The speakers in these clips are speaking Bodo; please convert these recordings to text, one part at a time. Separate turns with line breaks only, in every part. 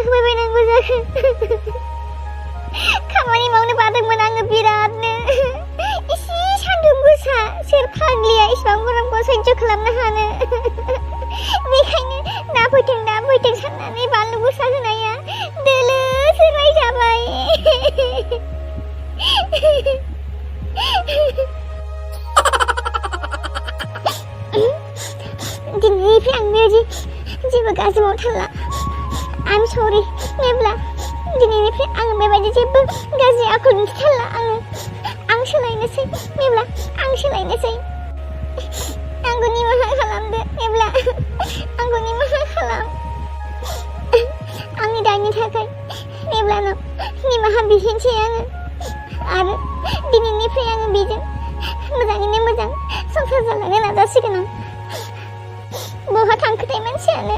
होबाय बायनांगौ जाखो खामानि मावनो बादोंमोन आङो बिरादनो एसे सान्दुं गोसा सोर फाग्लिया इसिबां गरमखौ सैज्य खालामनो हानो बेखायनो दा फैथों साननानै बानलु गोसा होनाया दोलो सोराय जाबाय दिनैनिफ्राय आं बेबायदि जेबो गाज्रि मावथारला आइ एम सरि मेब्ला दिनैनिफ्राय आङो बेबायदि जेबो गाज्रि आखल दिन्थिथारला आं सोलायनोसै मेब्ला आं सोलायनोसै आंखौ निमाहा खालामदो मेब्ला आंखौ निमाहा खालाम आंनि दायनि थाखाय मेब्लानाव निमाहा बिहैनोसै आङो आरो दिनैनिफ्राय आङो बेजों मोजाङैनो मोजां संसार जालांनो नाजासिगोन आं बहा थांखोथाय मानसियानो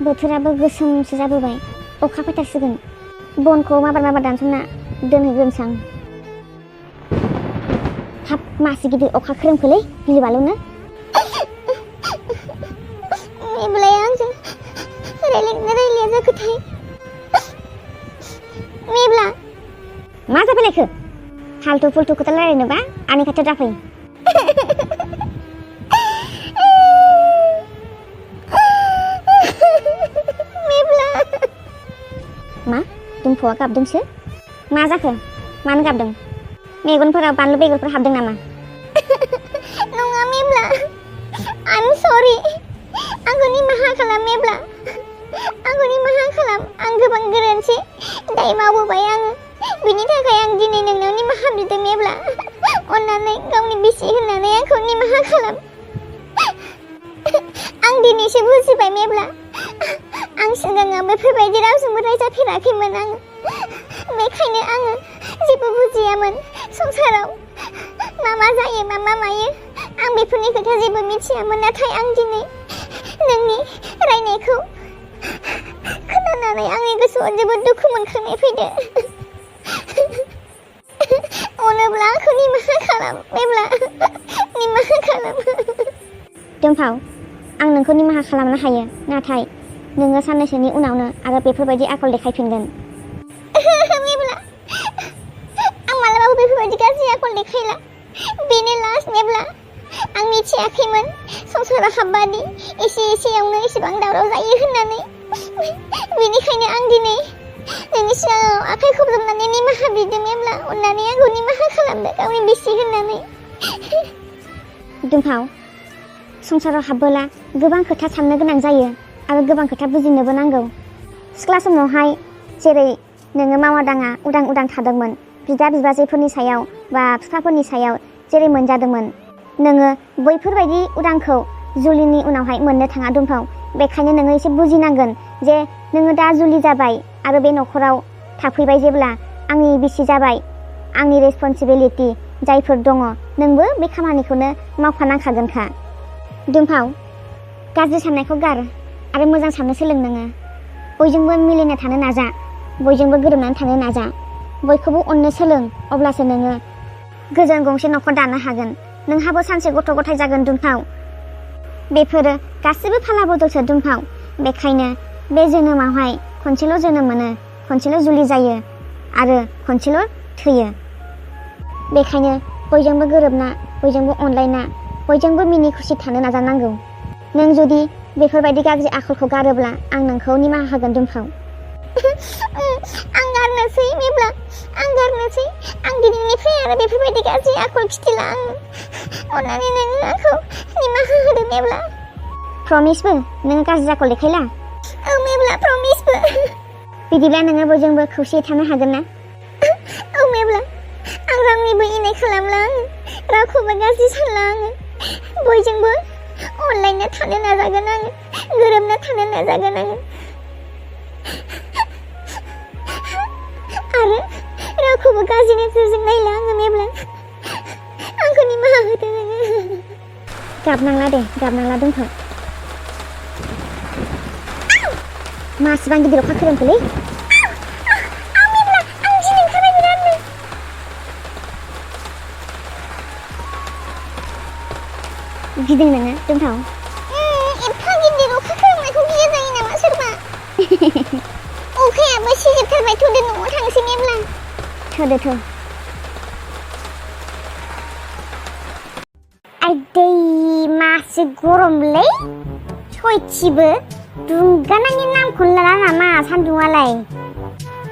बोथोराबो गोसोमसो जाबोबाय अखा फैथारसिगोन बनखौ माबार दानस'ना दोनहैग्रोनोसै आं हाब मासे गिदिर अखा खोरोमखोलै गिलु बालुनो मेब्लाया आंजों रायलाया जाखोथाय मेब्ला मा जाफैलायखो फाल्थु फुल्थु खोथा रायलायनोबा आंनि खाथियाव दाफै मा दुम्फ'आ गाबदोंसो मा जाखो मानो गाबदों मेगनफोराव बानलु बेगरफोर हाबदों नामा नङा मेब्ला आइ एम सरि आंखौ निमाहा खालाम मेब्ला आंखौ निमाहा खालाम आं गोबां गोरोन्थि दाय मावबोबाय आङो बिनि थाखाय आं दिनै नोंनाव निमाहा बिदों मेब्ला अन्नानै गावनि बिसि होननानै आंखौ निमाहा खालाम आं दिनैसो बुजिबाय मेब्ला आं सिगाङाव बेफोरबायदि रावजोंबो रायजाफेराखैमोन आङो बेखायनो आङो जेबो बुजियामोन संसाराव मा जायो मा मायो आं बेफोरनि खोथा जेबो मिथियामोन नाथाय आं दिनै नोंनि रायनायखौ खोनानानै आंनि गोसोआव जोबोद दुखु मोनखांनाय फैदो अनोब्ला आंखौ निमाहा खालाम मेब्ला निमाहा खालाम दुम्फाव आं नोंखौ निमाहा खालामनो हायो नाथाय नोङो साननैसोनि उनावनो आरो बेफोरबायदि आखल देखायफिनगोन मेब्ला आं मालाबाबो बेफोरबायदि गाज्रि आखल देखायला बेनो लास्ट मेब्ला आं मिथियाखैमोन संसाराव हाबबादि एसेयावनो एसेबां दावराव जायो होननानै बेनिखायनो आं दिनै नोंनि सिगाङाव आखाइ खबजबनानै निमाहा बिदों मेब्ला अन्नानै आंखौ निमाहा खालामदो गावनि बिसि होननानै दुम्फाव संसाराव हाबबोला गोबां खोथा साननो गोनां जायो आरो गोबां खोथा बुजिनोबो नांगौ सिख्ला समावहाय जेरै नोङो मावा दाङा उदां थादोंमोन बिदा बिबाजैफोरनि सायाव बा बिफाफोरनि सायाव जेरै मोनजादोंमोन नोङो बैफोरबायदि उदांखौ जुलिनि उनावहाय मोननो थाङा दुम्फाव बेखायनो नोङो एसे बुजिनांगोन जे नोङो दा जुलि जाबाय आरो बे न'खराव थाफैबाय जेब्ला आंनि बिसि जाबाय आंनि रेसपन्सिबिलिटि जायफोर दङ नोंबो बे खामानिखौनो मावफानांखागोनखा दुम्फाव गाज्रि साननायखौ गार आरो मोजां साननो सोलों नोङो बयजोंबो मिलायना थानो नाजा बयजोंबो गोरोबनानै थानो नाजा बयखौबो अननो सोलों अब्लासो नोङो गोजोन गंसे न'खर दानो हागोन नोंहाबो सानसे गथ' गथाय जागोन दुम्फाव बेफोरो गासिबो फाला बदलसो दुम्फाव बेखायनो बे जोनोमावहाय खनसेल' जोनोम मोनो खनसेल' जुलि जायो आरो खनसेल' थैयो बेखायनो बयजोंबो गोरोबना बयजोंबो अनलायना बयजोंबो मिनि खुसि थानो नाजानांगौ नों जुदि बेफोरबायदि गाज्रि आखलखौ गारोब्ला आं नोंखौ निमाहा होगोन दुम्फाव आं गारनोसै मेब्ला आं गारनोसै आं दिनैनिफ्राय आरो बेफोरबायदि गाज्रि आखल खिथिला आं अन्नानै नोङो आंखौ निमाहा होदो मेब्ला प्रमिसबो नोङो गाज्रि आखल देखायला औ मेब्ला प्रमिसबो बिदिब्ला नोङो बयजोंबो खौसेयै थानो हागोन ना औ मेब्ला आं रावनिबो इनाय खालामला आङो रावखौबो गाज्रि सानला आङो बयजोंबो अनलायना थानो नाजागोन आङो गोरोबना थानो नाजागोन आङो आरो रावखौबो गाज्रि नोजोरजों नायला आङो मेब्ला आंखौ मा होदों नोङो गाबनांला दे गाबनांला दोनथ' मासेबां गिदिर अखा खोरोमखोलै आं गिनो ओंखारबाय बिरादनो गिदों नोङो दोनथाव एफा गिदिर अखा खोरोमनायखौ गिया जायो नामा सोरबा अखायाबो सिजोबथारबाय थ'दो न'आव थांसै मेब्ला थ'दो आइदै मासे गरमलै सयथिबो दुंगानायनि नामखौनो लाला नामा सान्दुङालाय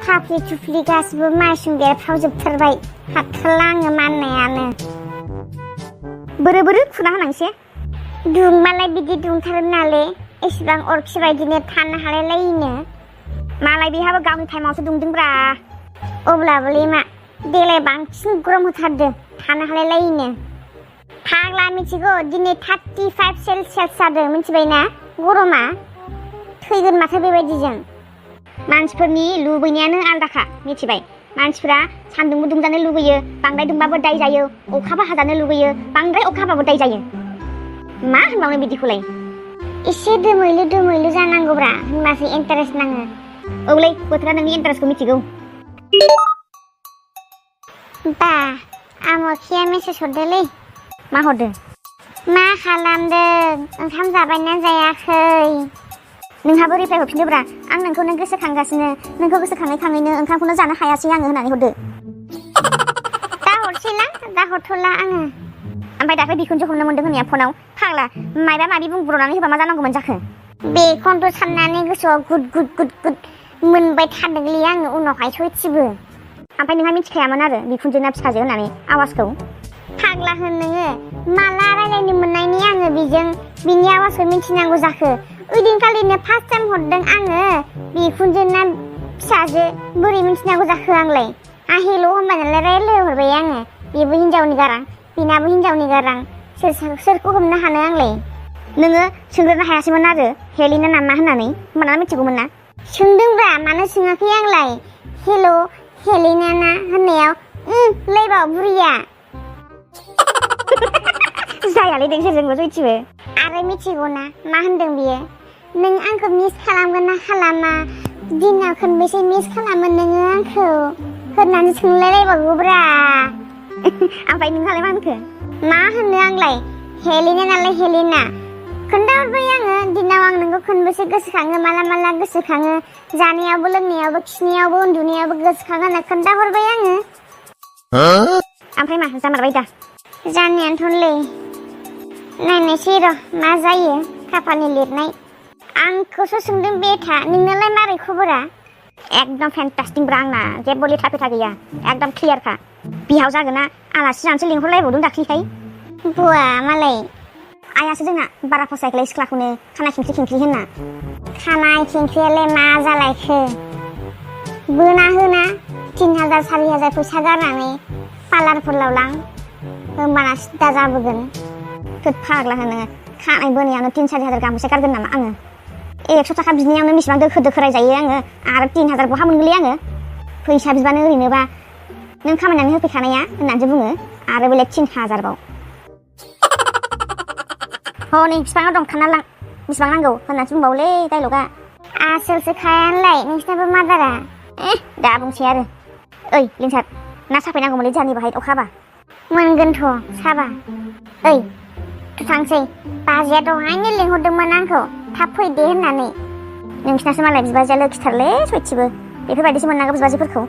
फाफ्लि थुफ्लि गासिबो माइसुं बेरफ्रावजोबथारबाय हाथारला आङो माननायानो बोरो खुना होनांसै दुंबालाय बिदि दुंथारो नालै एसेबां अरखि बायदिनो थानो हालायलायिनो मालाय बेहाबो गावनि टाइमावसो दुंदोंब्रा अब्लाबोलै मा देलाय बांसिन गरम होथारदो थानो हालायलायिनो फाग्ला मिथिगौ दिनै 35 सेलसियास जादों मिथिबायना गरमा थैगोन माथो बेबायदिजों मानसिफोरनि लुबैनायानो आलदाखा मिथिबाय मानसिफोरा सान्दुंबो दुंजानो लुबैयो बांद्राय दुंबाबो दाय जायो अखाबो हाजानो लुबैयो बांद्राय अखा हाबाबो दाय जायो मा होनबावनो बिदिखौलाय एसे दोमैलु जानांगौब्रा होनबासो इन्टारेस्ट नाङो औलै बोथोरा नोंनि इन्टारेस्टखौ मिथिगौ बा आमोखिया मेसेज हरदोलै मा हरदो मा खालामदों ओंखाम जाबायना जायाखै नोंहाबो रिप्लाय हरफिनदोब्रा आं नोंखौनो गोसोखांगासिनो नोंखौ गोसोखाङैनो ओंखामखौनो जानो हायासै आङो होननानै हरदो दा हरसैलां दा हरथ'ला आङो ओमफ्राय दाख्लै बिखुनजो हमनो मोनदों होननाया फनाव फाग्ला मायबा माबि बुंब्रनानै होबा मा जानांगौमोन जाखो बेखौनोथ' साननानै गोसोआव गुद मोनबाय थादोंलै आङो उनावहाय सयथिबो ओमफ्राय नोंहा मिथिखायामोन आरो बिखुनजोना फिसाजो होननानै आवाजखौ फाग्ला होन नोङो माला रायलायनो मोननायनि आङो बेजों बिनि आवाजखौ मिथिनांगौ जाखो ओइदिनखालिनो फार्स्ट टाइम हरदों आङो बिखुनजोना फिसाजो बोरै मिथिनांगौ जाखो आंलाय हेल' होनबानालाय रायलायहरबाय आङो बेबो हिनजावनि गारां बिनाबो हिनजावनि गारां सोरखौ हमनो हानो आंलाय नोङो सोंग्रोनो हायासैमोन आरो हेलिना नामा होननानै होमबाना मिथिगौमोन ना सोंदोंब्रा मानो सोङाखै आंलाय हेल' हेलिना ना होननायाव लैबाव बुरिया जायालै नोंसोरजोंबो जयथिबो आरो मिथिगौना मा होनदों बियो नों आंखौ मिस खालामगोन ना खालामा दिनाव खनबेसे मिस खालामो नोङो आंखौ होननानै सोंलायलायबावोब्रा ओमफ्राय नोंहालाय मा होनखो मा होनो आंलाय हेलिना नालाय हेलिना खोन्थाहरबाय आङो दिनाव आं नोंखौ खनबेसे गोसोखाङो माला गोसोखाङो जानायावबो लोंनायावबो खिनायावबो उन्दुनायावबो गोसोखाङो होनना खोन्थाहरबाय आङो ओमफ्राय मा जामारबाय दा जानायानोथ'लै नायनोसै र' मा जायो खाफालनि लिरनाय आंखौसो सोंदों बेथा नोंनालाय मारै खबरा एकदम फेन्टास्टिक ब्रा आंना जेबो लेथा फेथा गैया एकदम क्लियारखा बिहाव जागोना आलासि जानोसो लिंहरलायबावदों दाख्लैहाय बुवा मालाय आइयासो जोंना बारा फसायखोलै सिख्लाखौनो खानाय खेंख्रि होनना खानाय खेंख्रियालाय मा जालायखो बोना होना 3000 4000 फैसा गारनानै पार्लारफोराव लां होमबाना सिदा जाबोगोन फाग्ला होनो खानाय बोनायावनो 3-4 गाहाम फैसा गारगोन नामा आङो 100 थाखा बिनायावनो बेसेबां दोखो रायजायो आङो आरो 3000 बहा मोनगोनलै आङो फैसा बिबानो ओरैनोबा नों खामायनानै होफैखानाया होननानैसो बुङो आरो बेलेग 3000 बाव नै बिफाङाव दं खाना लां बेसेबां नांगौ होननानैसो बुंबावलै डायलगा आसोलसो खायानोलाय नोंसिनाबो मादारा दा बुंसै आरो ओइ लिंसार ना साफायनांगौमोनलै जोंहानि बाहाय अखा हाबा मोनगोनथ' साबा ओइ थांसै बाजैया दहायनो लिंहरदोंमोन आंखौ थाब फैदे होननानै नोंसिनासो मालाय बिबाजैया लोखिथारलै सयथिबो बेफोरबायदिसो मोननांगौ बिबाजैफोरखौ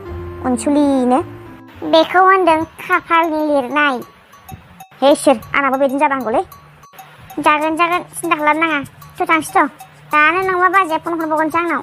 अनसुलिनो बेखौ होनदों खाफालनि लिरनाय हे इसोर आंनाबो बिदिनो जानांगौलै जागोन सिन्था खालामनाङा थांसै दानो नङाबा बाजैया फन हरबावगोनसो आंनाव